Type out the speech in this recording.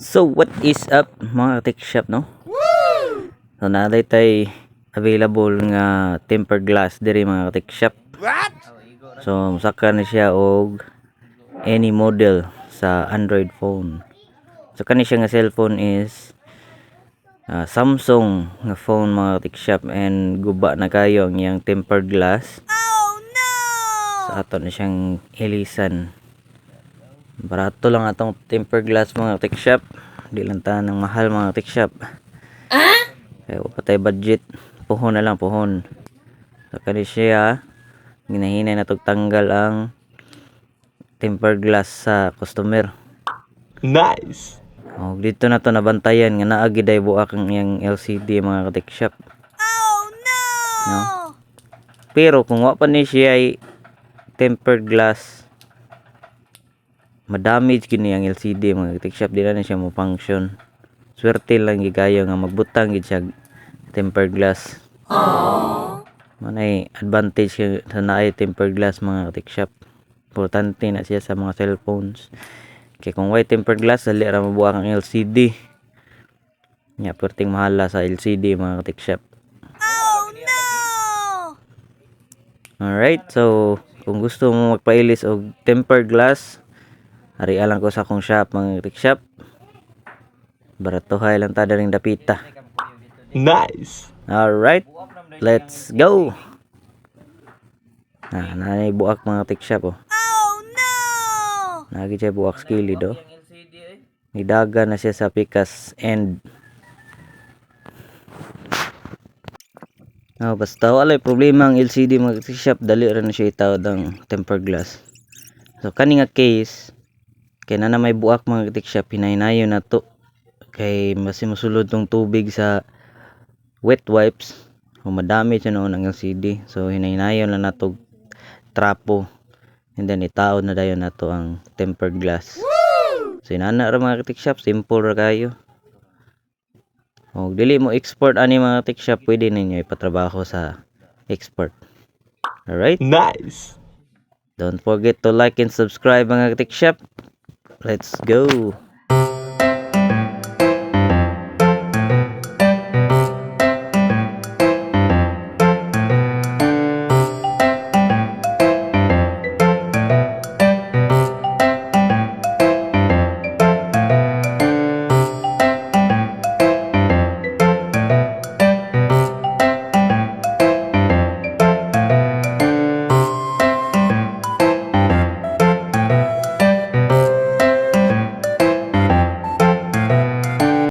So what is up mga tech shop, no? So naday tay available nga tempered glass diri mga tech shop. So saka na siya og any model sa Android phone. So kani siya nga cellphone is Samsung nga phone mga tech shop, and guba na kayo ang iyang tempered glass. Sa ato na siyang ilisan. Barato lang atong tempered glass mga tech shop. Di lang ta ng mahal mga tech shop. Kaya wala tayo budget. Puhon na lang, puhon. So kani siya ginahinay na tanggal ang tempered glass sa customer. Nice. Oh, dito na to nabantayan nga naa gid ay buak ang iyang LCD mga tech shop. No? Pero kung wa pa ni siya ay tempered glass, madamage gini ang LCD mga tech shop, di na siya mo function. Swerte lang gigayo nga magbutang gid siya tempered glass. Manay advantage sa naay tempered glass mga tech shop. Importante na siya sa mga cellphones. Kaya kung white tempered glass, dali ra mabuang ang LCD. Nya perting mahala sa LCD mga tech shop. Alright, so kung gusto mo magpailis og tempered glass, ari lang ko sa akong shop mga tech shop. Baratuhay lang ta daring dapita. Nice. Alright, let's go. Nanay buak mga tech shop, oh. Nagi siya buak skilid, oh. Nidaga na siya sa pikas end. Basta walay problema ang LCD mga tech shop, dali ra na siya itawad ang tempered glass. So kani nga case kay na may buak mga tech shop, hinaynayon na to. Kay mas musulod tong tubig sa wet wipes, o madami siya noon ang LCD. So hinaynayon lang nato trapo, and then itaod na dayon nato ang tempered glass. So inana ra mga tech shop, simple ra kayo. O dili mo export ani mga tech shop, pwede ninyo ipatrabaho sa export. Alright, Nice. don't forget to like and subscribe mga tech shop. Let's go.